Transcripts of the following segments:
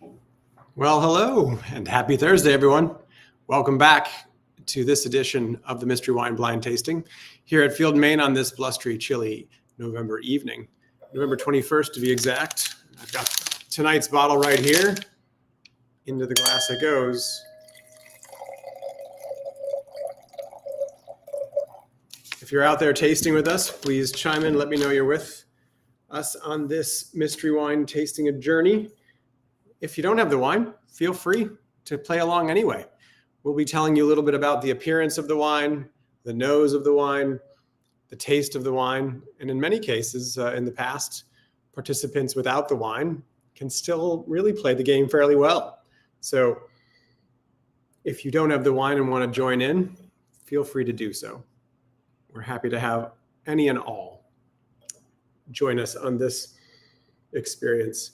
Well, hello and happy Thursday, everyone. Welcome back to this edition of the Mystery Wine Blind Tasting here at Field, Maine on this blustery, chilly November evening, November 21st to be exact. I've got tonight's bottle right here. Into the glass it goes. If you're out there tasting with us, please chime in, let me know you're with us on this mystery wine tasting a journey. If you don't have the wine, feel free to play along anyway. We'll be telling you a little bit about the appearance of the wine, the nose of the wine, the taste of the wine, and in many cases in the past, participants without the wine can still really play the game fairly well. So if you don't have the wine and want to join in, feel free to do so. We're happy to have any and all join us on this experience.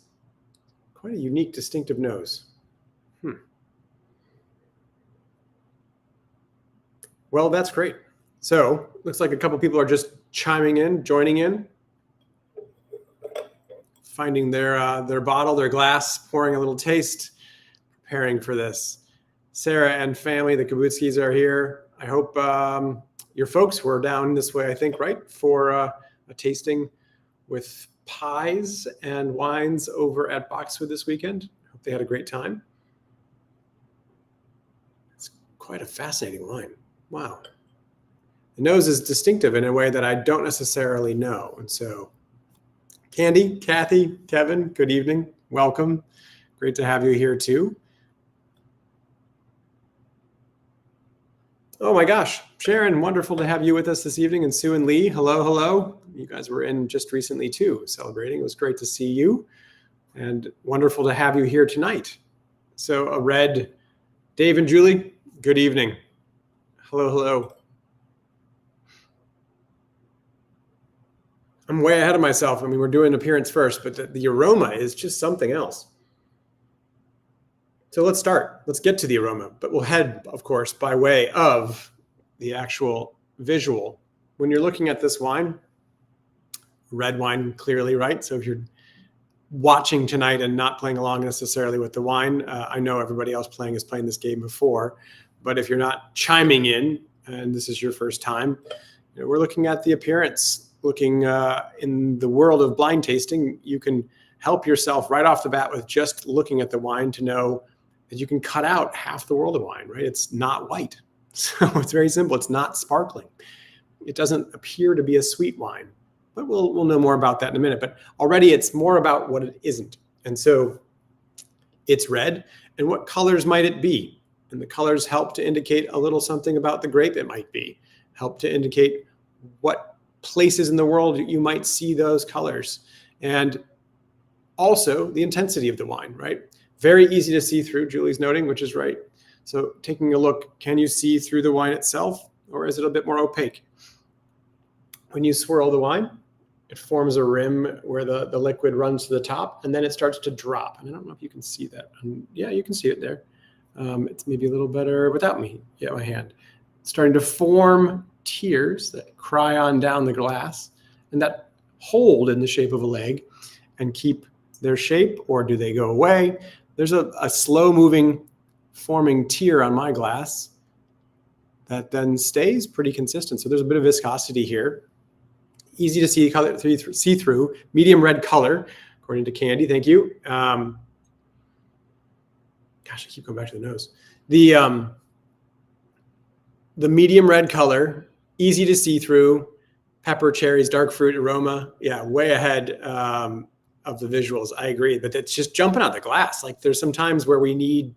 Quite a unique, distinctive nose. Well, that's great. So looks like a couple people are just chiming in, joining in, finding their bottle, their glass, pouring a little taste, preparing for this. Sarah and family, the Kabutskis are here. I hope your folks were down this way, I think, right, for a tasting with pies and wines over at Boxwood this weekend. Hope they had a great time. It's quite a fascinating wine. Wow. The nose is distinctive in a way that I don't necessarily know. And so, Candy, Kathy, Kevin, good evening. Welcome. Great to have you here too. Oh my gosh, Sharon, wonderful to have you with us this evening. And Sue and Lee, hello, hello. You guys were in just recently too, celebrating. It was great to see you and wonderful to have you here tonight. So a red, Dave and Julie, good evening. Hello, hello. I'm way ahead of myself. I mean, we're doing appearance first, but the aroma is just something else. So let's start. Let's get to the aroma, but we'll head, of course, by way of the actual visual. When you're looking at this wine, red wine clearly, right? So if you're watching tonight and not playing along necessarily with the wine, I know everybody else playing is playing this game before, but if you're not chiming in and this is your first time, we're looking at the appearance. Looking in the world of blind tasting, you can help yourself right off the bat with just looking at the wine to know that you can cut out half the world of wine, right? It's not white. So it's very simple. It's not sparkling. It doesn't appear to be a sweet wine, but we'll know more about that in a minute. But already it's more about what it isn't. And so it's red. And what colors might it be? And the colors help to indicate a little something about the grape it might be, help to indicate what places in the world you might see those colors. And also the intensity of the wine, right? Very easy to see through, Julie's noting, which is right. So taking a look, can you see through the wine itself, or is it a bit more opaque? When you swirl the wine, it forms a rim where the liquid runs to the top, and then it starts to drop. And I don't know if you can see that. Yeah, you can see it there. It's maybe a little better without me. Yeah, my hand. It's starting to form tears that cry on down the glass and that hold in the shape of a leg and keep their shape, or do they go away? There's a slow moving forming tear on my glass that then stays pretty consistent. So there's a bit of viscosity here. Easy to see through, medium red color, according to Candy. Thank you. Gosh, I keep going back to the nose. The medium red color, easy to see through, pepper, cherries, dark fruit aroma. Yeah, way ahead of the visuals. I agree, but it's just jumping out the glass. Like there's some times where we need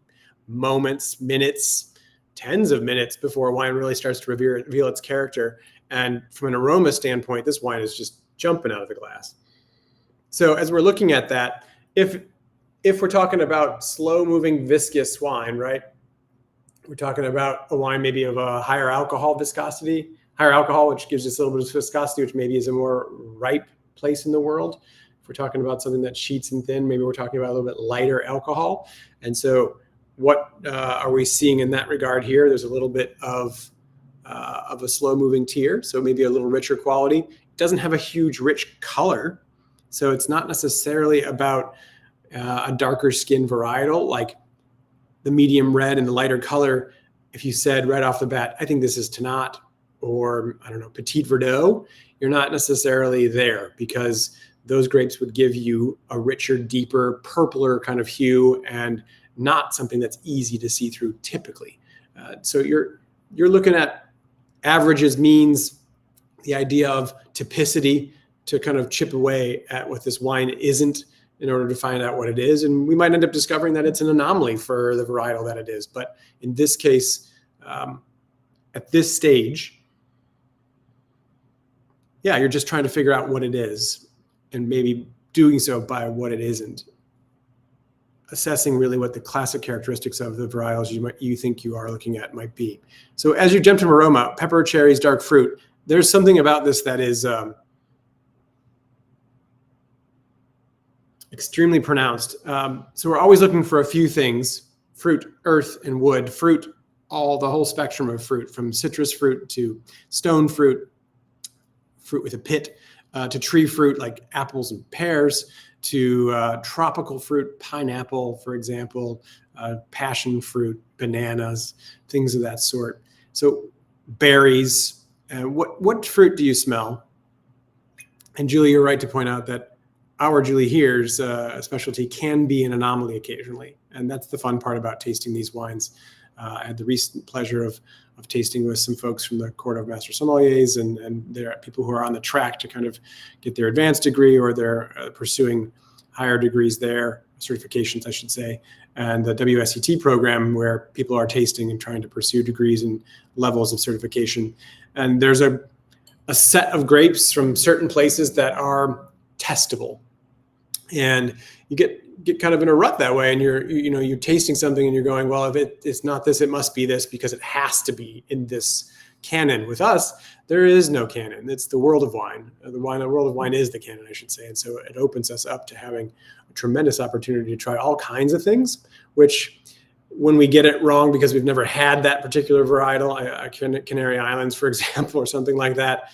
moments, minutes, tens of minutes before wine really starts to reveal its character. And from an aroma standpoint, this wine is just jumping out of the glass. So as we're looking at that, if we're talking about slow moving viscous wine, right? We're talking about a wine maybe of a higher alcohol, which gives us a little bit of viscosity, which maybe is a more ripe place in the world. If we're talking about something that's sheets and thin, maybe we're talking about a little bit lighter alcohol. And so what are we seeing in that regard here? There's a little bit of a slow moving tear, so maybe a little richer quality. It doesn't have a huge rich color, so it's not necessarily about a darker skin varietal, like the medium red and the lighter color, if you said right off the bat, I think this is Tannat or, I don't know, Petit Verdot, you're not necessarily there, because those grapes would give you a richer, deeper, purpler kind of hue, and not something that's easy to see through typically. So you're looking at averages, means, the idea of typicity to kind of chip away at what this wine isn't in order to find out what it is. And we might end up discovering that it's an anomaly for the varietal that it is. But in this case, at this stage, yeah, you're just trying to figure out what it is, and maybe doing so by what it isn't. Assessing really what the classic characteristics of the varietals you think you are looking at might be. So as you jump to aroma, pepper, cherries, dark fruit, there's something about this that is extremely pronounced. So we're always looking for a few things: fruit, earth, and wood. Fruit, the whole spectrum of fruit, from citrus fruit to stone fruit, fruit with a pit, to tree fruit like apples and pears, to tropical fruit, pineapple, for example, passion fruit, bananas, things of that sort. So berries. What fruit do you smell? And Julie, you're right to point out that our Julie here's specialty can be an anomaly occasionally. And that's the fun part about tasting these wines. I had the recent pleasure of tasting with some folks from the Court of Master Sommeliers, and there are people who are on the track to kind of get their advanced degree, or they're pursuing higher degrees there, certifications, I should say, and the WSET program, where people are tasting and trying to pursue degrees and levels of certification. And there's a set of grapes from certain places that are testable. And you get kind of in a rut that way, and you're tasting something and you're going, well, if it's not this, it must be this, because it has to be in this canon. With us, there is no canon. It's the world of wine. The world of wine is the canon, I should say. And so it opens us up to having a tremendous opportunity to try all kinds of things, which, when we get it wrong because we've never had that particular varietal, Canary Islands, for example, or something like that,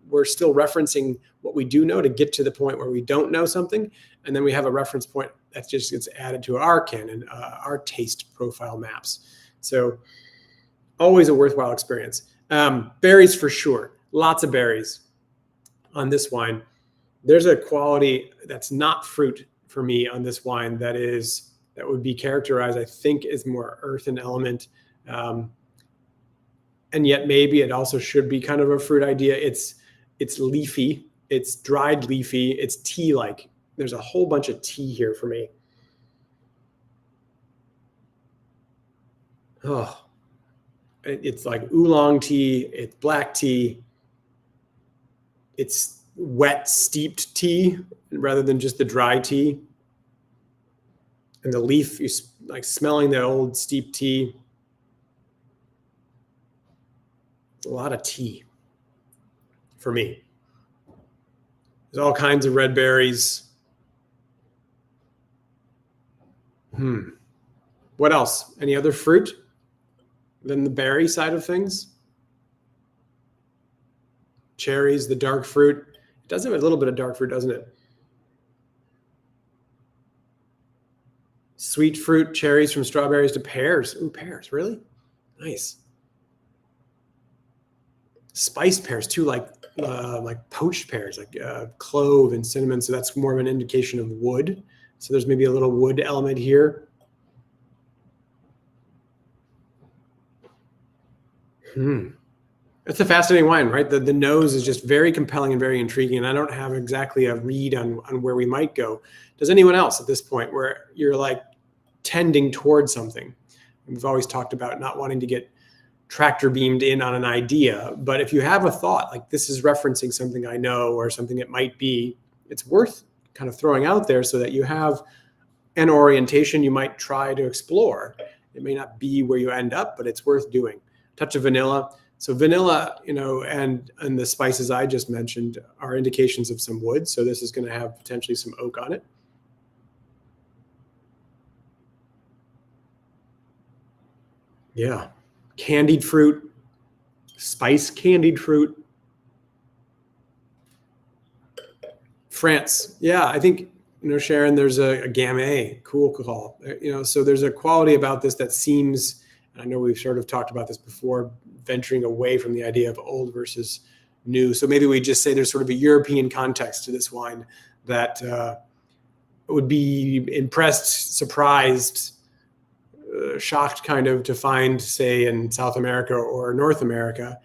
we're still referencing what we do know to get to the point where we don't know something. And then we have a reference point that just gets added to our canon, our taste profile maps. So always a worthwhile experience. Berries for sure. Lots of berries on this wine. There's a quality that's not fruit for me on this wine that would be characterized, I think, as more earthen element. And yet maybe it also should be kind of a fruit idea. It's leafy, it's dried leafy, it's tea-like. There's a whole bunch of tea here for me. Oh, it's like oolong tea, it's black tea, it's wet steeped tea rather than just the dry tea. And the leaf, you like smelling the old steeped tea. A lot of tea for me. There's all kinds of red berries. What else? Any other fruit than the berry side of things? Cherries, the dark fruit. It does have a little bit of dark fruit, doesn't it? Sweet fruit, cherries, from strawberries to pears. Ooh, pears, really? Nice. Spiced pears too, like poached pears, like clove and cinnamon. So that's more of an indication of wood. So there's maybe a little wood element here. It's a fascinating wine, right? The nose is just very compelling and very intriguing. And I don't have exactly a read on where we might go. Does anyone else at this point, where you're like tending towards something? We've always talked about not wanting to get tractor beamed in on an idea, but if you have a thought like this is referencing something I know or something it might be, it's worth kind of throwing out there so that you have an orientation you might try to explore. It may not be where you end up, but it's worth doing. Touch of vanilla. So vanilla, and the spices I just mentioned are indications of some wood. So this is going to have potentially some oak on it. Yeah. Candied fruit, spice candied fruit. France. Yeah, I think Sharon, there's a Gamay, cool call. So there's a quality about this that seems, and I know we've sort of talked about this before, venturing away from the idea of old versus new. So maybe we just say there's sort of a European context to this wine that would be impressed, surprised, shocked kind of to find, say, in South America or North America.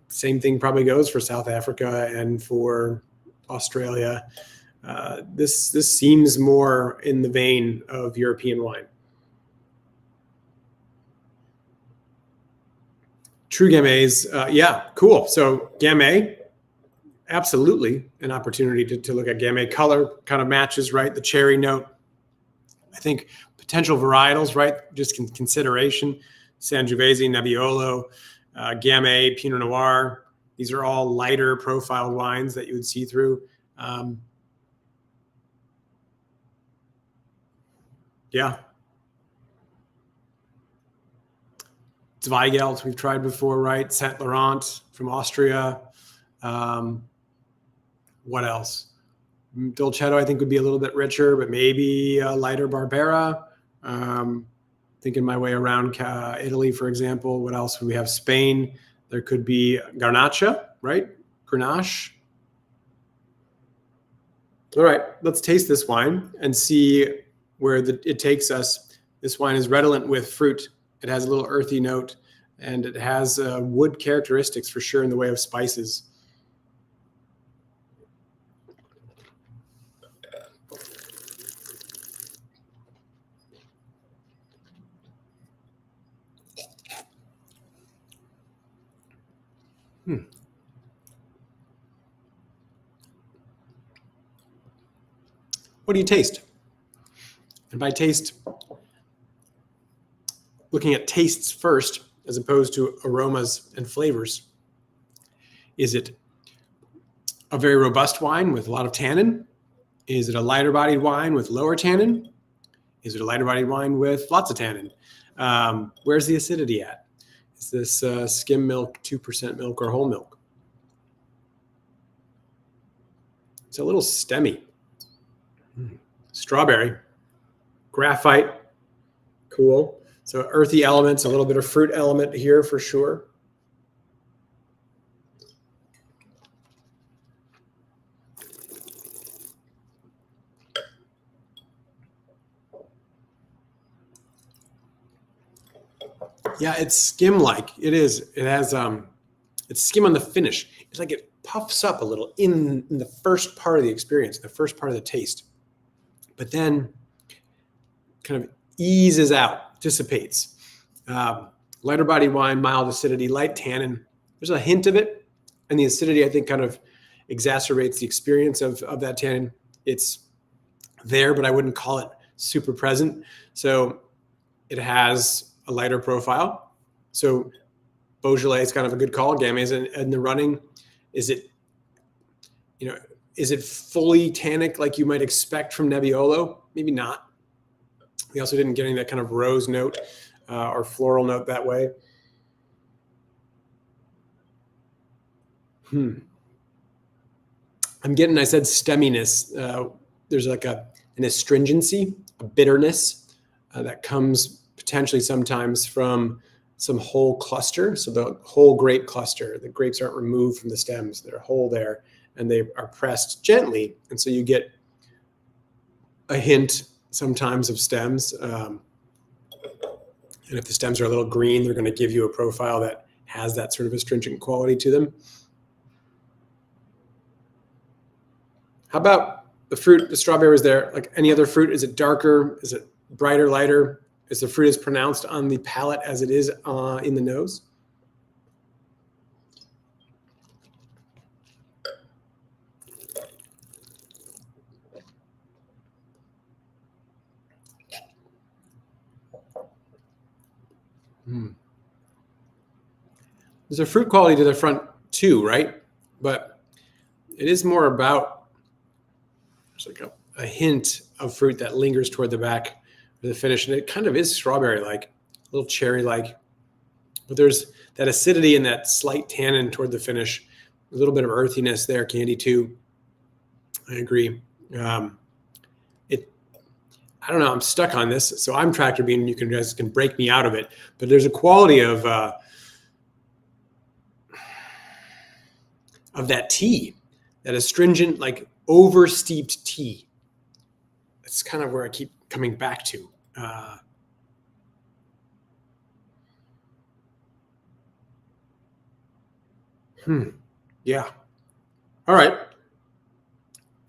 Same thing probably goes for South Africa and for Australia. This seems more in the vein of European wine. True Gamays, yeah, cool. So Gamay, absolutely an opportunity to look at Gamay. Color kind of matches, right? The cherry note. I think potential varietals, right? Just consideration. Sangiovese, Nebbiolo, Gamay, Pinot Noir. These are all lighter profiled wines that you would see through. Yeah. Zweigelt, we've tried before, right? Saint Laurent from Austria. What else? Dolcetto, I think, would be a little bit richer, but maybe a lighter Barbera. Thinking my way around Italy, for example. What else would we have? Spain. There could be Garnacha, right? Grenache. All right, let's taste this wine and see where it takes us. This wine is redolent with fruit. It has a little earthy note, and it has wood characteristics for sure in the way of spices. What do you taste? And by taste, looking at tastes first, as opposed to aromas and flavors, is it a very robust wine with a lot of tannin? Is it a lighter bodied wine with lower tannin? Is it a lighter bodied wine with lots of tannin? Where's the acidity at? Is this skim milk, 2% milk, or whole milk? It's a little stemmy. Strawberry, graphite, cool. So earthy elements, a little bit of fruit element here for sure. Yeah, it's skim-like. It is. It has it's skim on the finish. It's like it puffs up a little in the first part of the experience, the first part of the taste, but then kind of eases out, dissipates. Lighter body wine, mild acidity, light tannin. There's a hint of it, and the acidity, I think, kind of exacerbates the experience of that tannin. It's there, but I wouldn't call it super present. So it has a lighter profile. So Beaujolais is kind of a good call. Gamay is in the running. Is it fully tannic like you might expect from Nebbiolo? Maybe not. We also didn't get any that kind of rose note or floral note that way. I said stemminess. There's like an astringency, a bitterness that comes potentially sometimes from some whole cluster. So the whole grape cluster, the grapes aren't removed from the stems. They're whole there, and they are pressed gently. And so you get a hint sometimes of stems. And if the stems are a little green, they're going to give you a profile that has that sort of astringent quality to them. How about the fruit? The strawberry was there. Like any other fruit, is it darker? Is it brighter, lighter? Is the fruit as pronounced on the palate as it is in the nose? There's a fruit quality to the front too, right? But it is more about, there's like a hint of fruit that lingers toward the back of the finish. And it kind of is strawberry-like, a little cherry-like. But there's that acidity and that slight tannin toward the finish, a little bit of earthiness there, candy too. I agree. I don't know. I'm stuck on this. So I'm tractor bean. You guys can break me out of it. But there's a quality of that tea, that astringent, like over steeped tea. That's kind of where I keep coming back to. Yeah. All right.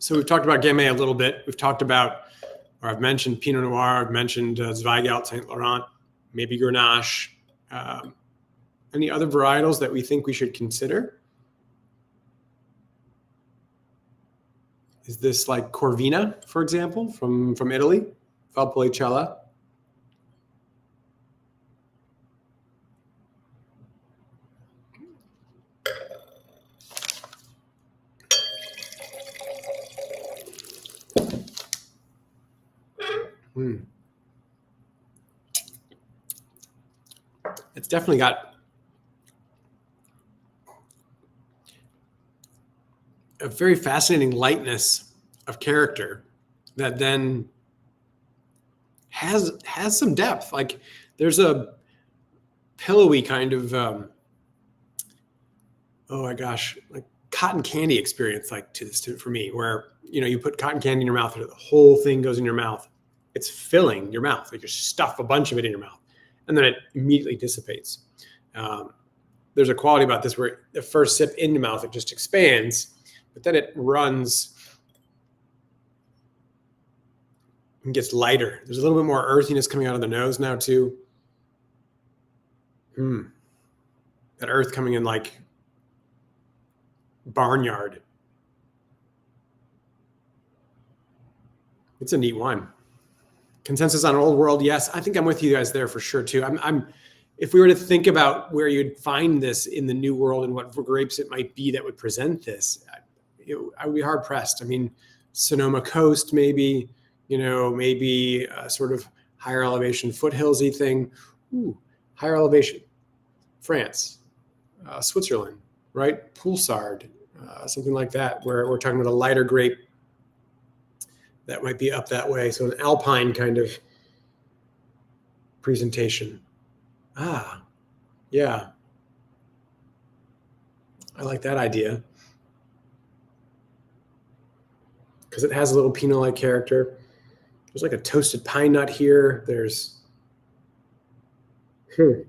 So we've talked about Gamay a little bit. We've talked about, or I've mentioned Pinot Noir. I've mentioned Zweigelt, Saint Laurent, maybe Grenache. Any other varietals that we think we should consider? Is this like Corvina, for example, from Italy, Valpolicella? It's definitely got a very fascinating lightness of character that then has some depth. Like there's a pillowy kind of oh my gosh, like cotton candy experience, like for me, where you put cotton candy in your mouth and the whole thing goes in your mouth. It's filling your mouth. Like you stuff a bunch of it in your mouth and then it immediately dissipates. There's a quality about this where the first sip in your mouth, it just expands, but then it runs and gets lighter. There's a little bit more earthiness coming out of the nose now too. That earth coming in like barnyard. It's a neat wine. Consensus on Old World, yes. I think I'm with you guys there for sure too. If we were to think about where you'd find this in the New World and what grapes it might be that would present this, I would be hard pressed. I mean, Sonoma Coast, maybe, maybe a sort of higher elevation foothillsy thing. Higher elevation, France, Switzerland, right? Poulsard, something like that, where we're talking about a lighter grape that might be up that way. So an alpine kind of presentation. Yeah. I like that idea. Because it has a little Pinot-like character. There's like a toasted pine nut here. There's that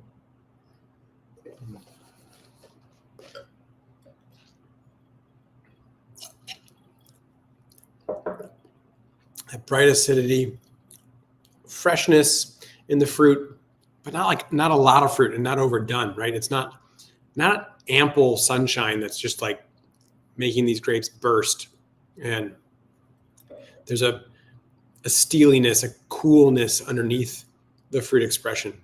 bright acidity, freshness in the fruit, but not a lot of fruit and not overdone, right? It's not ample sunshine that's just like making these grapes burst. And there's a steeliness, a coolness underneath the fruit expression.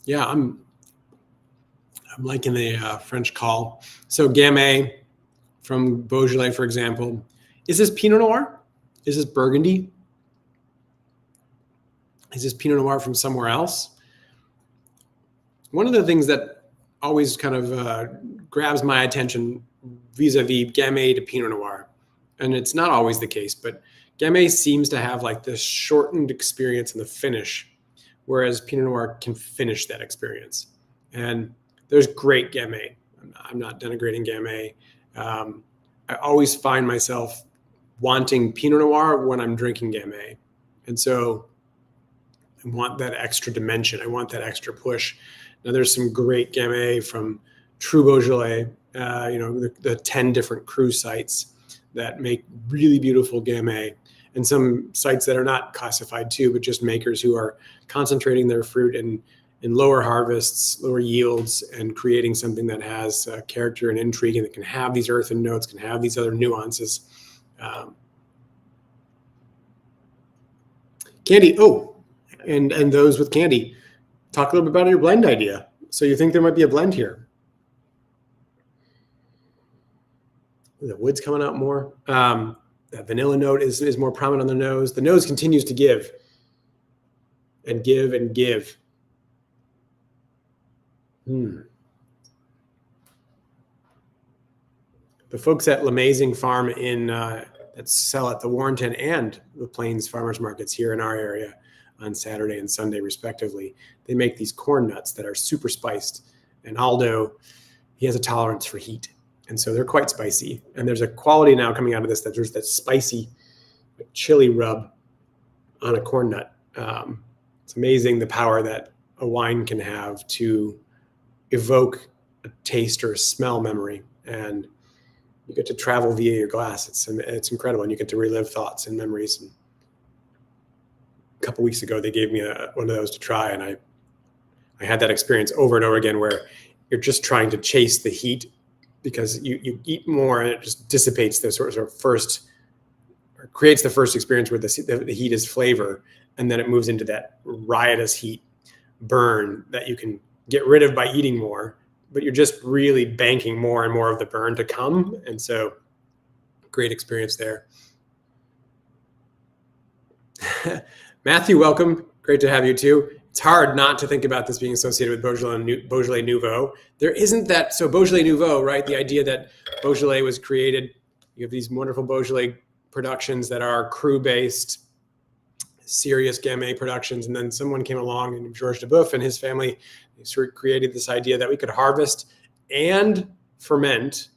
Yeah, I'm liking the French call. So Gamay from Beaujolais, for example. Is this Pinot Noir? Is this Burgundy? Is this Pinot Noir from somewhere else? One of the things that always kind of grabs my attention vis-a-vis Gamay to Pinot Noir, and it's not always the case, but Gamay seems to have like this shortened experience in the finish, whereas Pinot Noir can finish that experience. And there's great Gamay. I'm not denigrating Gamay. I always find myself wanting Pinot Noir when I'm drinking Gamay. And so I want that extra dimension. I want that extra push. Now there's some great Gamay from True Beaujolais, the 10 different cru sites that make really beautiful Gamay, and some sites that are not classified too, but just makers who are concentrating their fruit in lower harvests, lower yields, and creating something that has character and intrigue, and that can have these earthen notes, can have these other nuances. Candy, and those with candy. Talk a little bit about your blend idea. So you think there might be a blend here? The wood's coming out more. That vanilla note is more prominent on the nose. The nose continues to give. and give and give. The folks at Lamazing Farm that sell at the Warrenton and the Plains farmers markets here in our area on Saturday and Sunday, respectively, they make these corn nuts that are super spiced. And Aldo, he has a tolerance for heat, and so they're quite spicy. And there's a quality now coming out of this that there's that spicy chili rub on a corn nut. It's amazing the power that a wine can have to evoke a taste or a smell memory, and you get to travel via your glass. It's incredible, and you get to relive thoughts and memories. And a couple weeks ago, they gave me one of those to try, and I had that experience over and over again where you're just trying to chase the heat because you eat more and it just dissipates the sort of first, or creates the first experience where the heat is flavor, and then it moves into that riotous heat burn that you can get rid of by eating more, but you're just really banking more and more of the burn to come. And so great experience there. Matthew, welcome. Great to have you too. It's hard not to think about this being associated with Beaujolais Nouveau. There isn't that, so Beaujolais Nouveau, right? The idea that Beaujolais was created, you have these wonderful Beaujolais productions that are cru-based, serious Gamay productions. And then someone came along, and Georges Duboeuf and his family sort of created this idea that we could harvest and ferment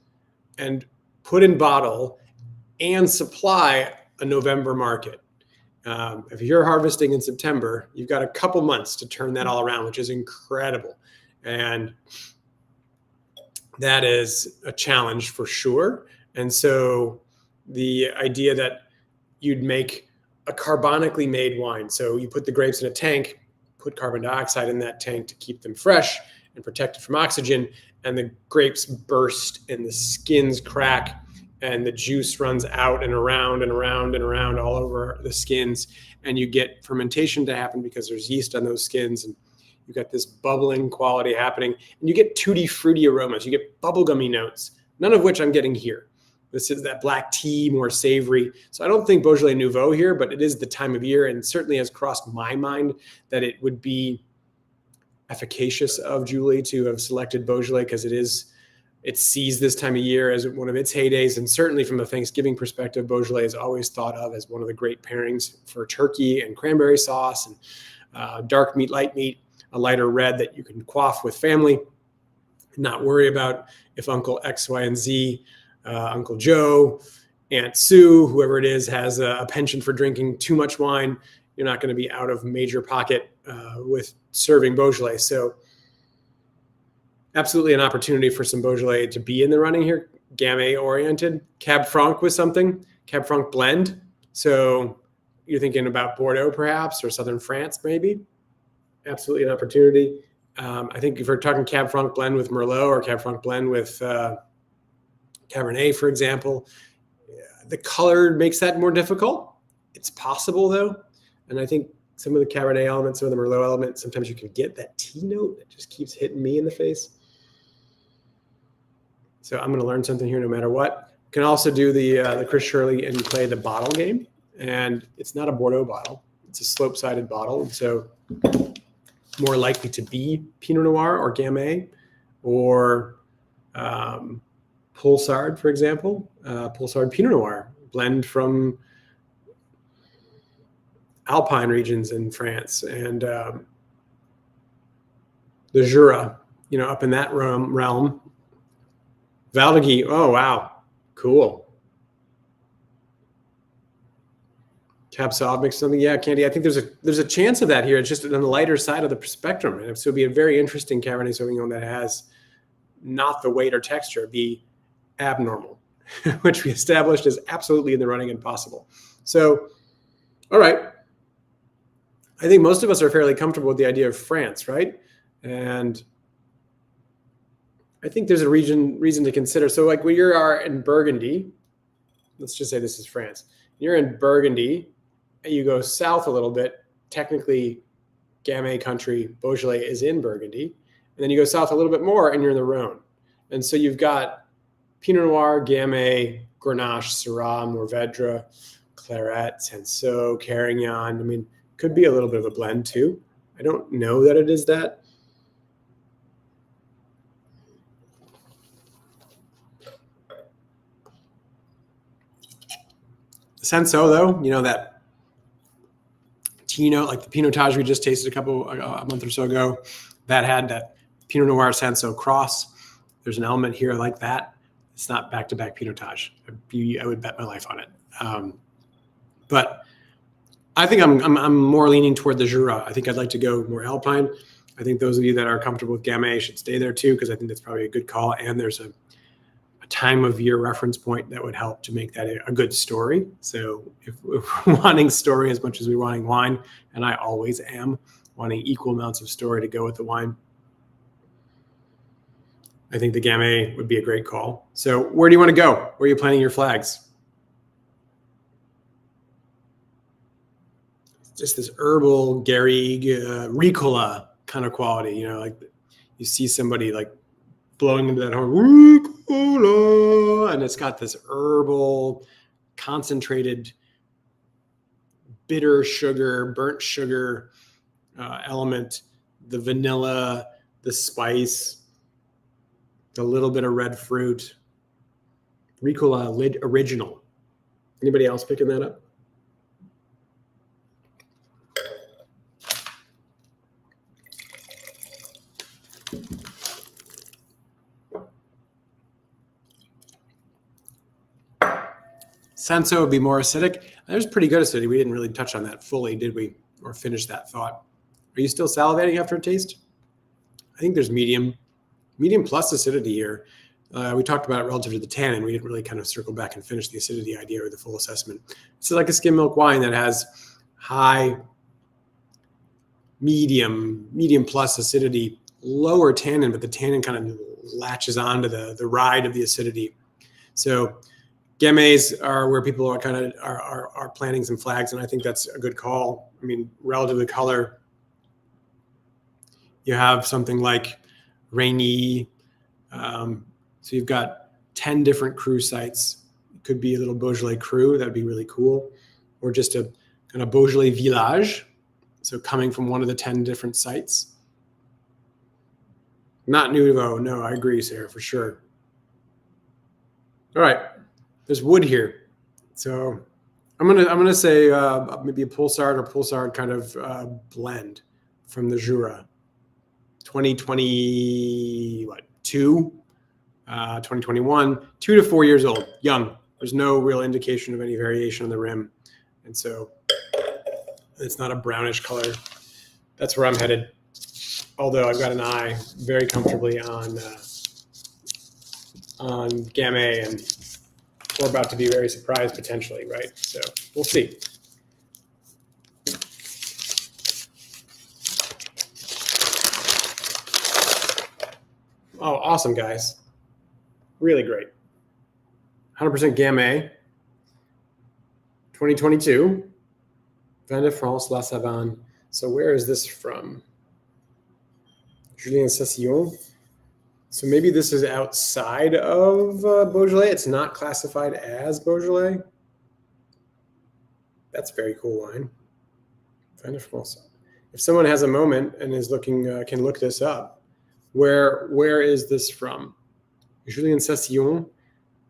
and put in bottle and supply a November market. If you're harvesting in September, you've got a couple months to turn that all around, which is incredible. And that is a challenge for sure. And so the idea that you'd make a carbonically made wine, so you put the grapes in a tank, put carbon dioxide in that tank to keep them fresh and protected from oxygen, and the grapes burst and the skins crack and the juice runs out and around and around and around all over the skins, and you get fermentation to happen because there's yeast on those skins, and you got this bubbling quality happening, and you get tutti fruity aromas, you get bubblegummy notes, none of which I'm getting here. This is that black tea, more savory. So I don't think Beaujolais Nouveau here, but it is the time of year, and certainly has crossed my mind that it would be efficacious of Julie to have selected Beaujolais, because it sees this time of year as one of its heydays. And certainly from a Thanksgiving perspective, Beaujolais is always thought of as one of the great pairings for turkey and cranberry sauce and dark meat, light meat, a lighter red that you can quaff with family and not worry about if Uncle X, Y, and Z, Uncle Joe, Aunt Sue, whoever it is, has a penchant for drinking too much wine. You're not going to be out of major pocket with serving Beaujolais. So absolutely an opportunity for some Beaujolais to be in the running here. Gamay oriented. Cab Franc was something. Cab Franc blend. So you're thinking about Bordeaux perhaps, or Southern France maybe. Absolutely an opportunity. I think if we're talking Cab Franc blend with Merlot, or Cab Franc blend with Cabernet, for example, the color makes that more difficult. It's possible though. And I think some of the Cabernet elements, some of the Merlot elements, sometimes you can get that tea note that just keeps hitting me in the face. So I'm going to learn something here no matter what. You can also do the Chris Shirley and play the bottle game. And it's not a Bordeaux bottle. It's a slope-sided bottle. And so more likely to be Pinot Noir or Gamay or Poulsard, for example. Poulsard Pinot Noir, blend from Alpine regions in France, and the Jura, up in that realm. Valdegui, oh wow, cool. Cab Sauv mix something, yeah, Candy. I think there's a chance of that here. It's just on the lighter side of the spectrum, and so it'd be a very interesting Cabernet Sauvignon that has not the weight or texture, be abnormal, which we established is absolutely in the running and possible. So, all right. I think most of us are fairly comfortable with the idea of France, right? And I think there's a reason to consider. So like when you are in Burgundy, let's just say this is France. You're in Burgundy, and you go south a little bit, technically Gamay country, Beaujolais is in Burgundy. And then you go south a little bit more and you're in the Rhone. And so you've got Pinot Noir, Gamay, Grenache, Syrah, Mourvedre, Claret, Cinsault, Carignan. I mean, Could be a little bit of a blend too. I don't know that it is that. Senso, though, that Tino, like the Pinotage we just tasted a month or so ago, that had that Pinot Noir Senso cross. There's an element here like that. It's not back-to-back Pinotage. I would bet my life on it. But I think I'm more leaning toward the Jura. I think I'd like to go more Alpine. I think those of you that are comfortable with Gamay should stay there too, because I think that's probably a good call. And there's a time of year reference point that would help to make that a good story. So if we're wanting story as much as we're wanting wine, and I always am wanting equal amounts of story to go with the wine, I think the Gamay would be a great call. So where do you want to go? Where are you planting your flags? Just this herbal, garrigue, Ricola kind of quality, like you see somebody like blowing into that horn, Ricola, and it's got this herbal, concentrated, bitter sugar, burnt sugar element, the vanilla, the spice, a little bit of red fruit. Ricola original. Anybody else picking that up? Senso would be more acidic. There's pretty good acidity. We didn't really touch on that fully, did we? Or finish that thought. Are you still salivating after a taste? I think there's medium plus acidity here. We talked about it relative to the tannin. We didn't really kind of circle back and finish the acidity idea or the full assessment. It's like a skim milk wine that has high, medium plus acidity, lower tannin, but the tannin kind of latches onto the ride of the acidity. So Gamays are where people are kind of are planting some flags, and I think that's a good call. I mean, relative to color, you have something like Rainy. So you've got 10 different cru sites. It could be a little Beaujolais cru. That'd be really cool. Or just a kind of Beaujolais village. So coming from one of the 10 different sites. Not Nouveau. No, I agree, Sarah, for sure. All right. There's wood here. So I'm gonna say maybe a Pulsard kind of blend from the Jura. 2022, 2021, 2 to 4 years old, young. There's no real indication of any variation on the rim. And so it's not a brownish color. That's where I'm headed. Although I've got an eye very comfortably on Gamay, and we're about to be very surprised potentially, right? So we'll see. Oh, awesome, guys. Really great. 100% Gamay. 2022. Vin de France, La Savane. So where is this from? Julien Session. So maybe this is outside of Beaujolais. It's not classified as Beaujolais. That's very cool wine. Vin de France. If someone has a moment and is looking, can look this up. Where is this from? Julien Session,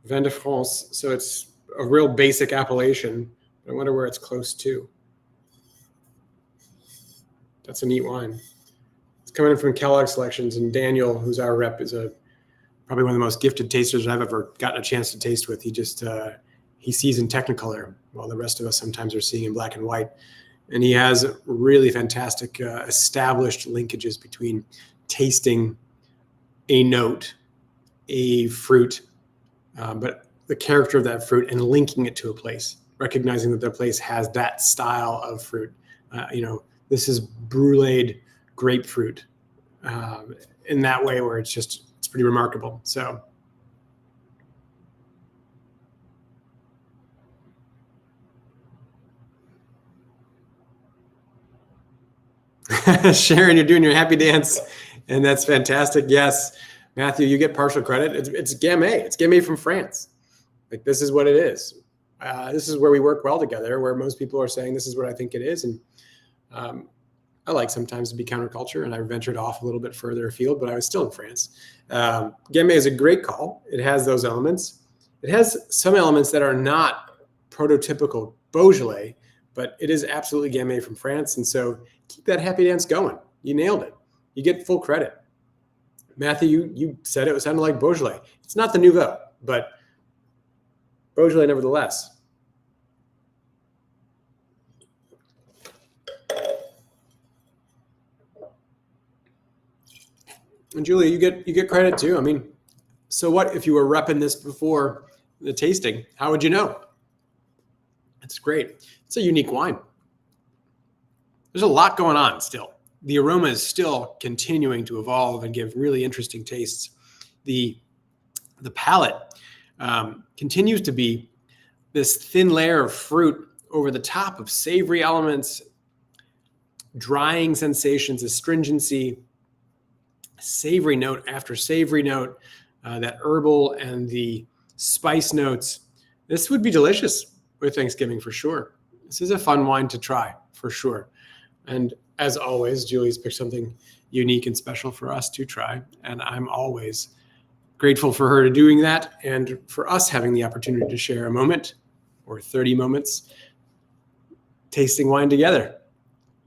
Vin de France. So it's a real basic appellation. I wonder where it's close to. That's a neat wine. It's coming in from Kellogg Selections, and Daniel, who's our rep, is probably one of the most gifted tasters I've ever gotten a chance to taste with. He just he sees in Technicolor, while the rest of us sometimes are seeing in black and white. And he has really fantastic established linkages between tasting a note, a fruit, but the character of that fruit, and linking it to a place, recognizing that the place has that style of fruit. This is bruleed grapefruit in that way, where it's pretty remarkable. So Sharon, you're doing your happy dance, and that's fantastic. Yes, Matthew, you get partial credit. It's Gamay. It's Gamay from France. Like, this is what it is. This is where we work well together, where most people are saying this is what I think it is. And I like sometimes to be counterculture, and I ventured off a little bit further afield, but I was still in France. Gamay is a great call. It has those elements. It has some elements that are not prototypical Beaujolais, but it is absolutely Gamay from France. And so keep that happy dance going. You nailed it. You get full credit. Matthew, you said it sounded like Beaujolais. It's not the Nouveau, but Beaujolais nevertheless. And Julia, you get credit too. I mean, so what if you were repping this before the tasting? How would you know? It's great. It's a unique wine. There's a lot going on still. The aroma is still continuing to evolve and give really interesting tastes. The palate continues to be this thin layer of fruit over the top of savory elements, drying sensations, astringency, savory note after savory note, that herbal and the spice notes. This would be delicious with Thanksgiving for sure. This is a fun wine to try for sure. And as always, Julie's picked something unique and special for us to try. And I'm always grateful for her doing that and for us having the opportunity to share a moment or 30 moments tasting wine together.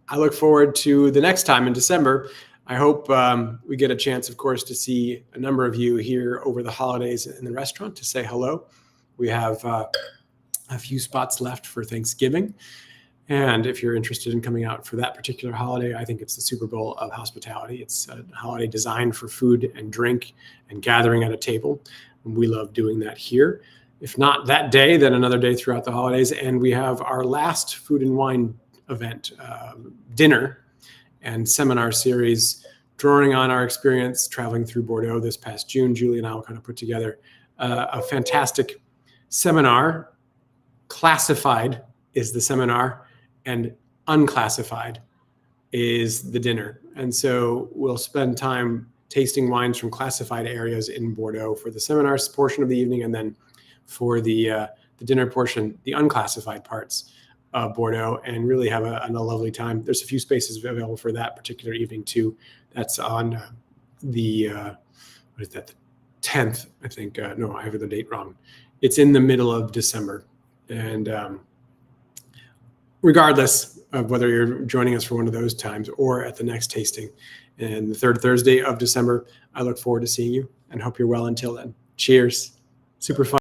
I look forward to the next time in December. I hope we get a chance, of course, to see a number of you here over the holidays in the restaurant to say hello. We have a few spots left for Thanksgiving. And if you're interested in coming out for that particular holiday, I think it's the Super Bowl of hospitality. It's a holiday designed for food and drink and gathering at a table. And we love doing that here. If not that day, then another day throughout the holidays. And we have our last food and wine event, dinner and seminar series, drawing on our experience traveling through Bordeaux this past June. Julie and I will kind of put together a fantastic seminar. Classified is the seminar and unclassified is the dinner. And so we'll spend time tasting wines from classified areas in Bordeaux for the seminars portion of the evening, and then for the dinner portion, the unclassified parts of Bordeaux, and really have a lovely time. There's a few spaces available for that particular evening too. That's on the 10th, I think. No, I have the date wrong. It's in the middle of December. And regardless of whether you're joining us for one of those times or at the next tasting and the third Thursday of December, I look forward to seeing you and hope you're well until then. Cheers. Super fun.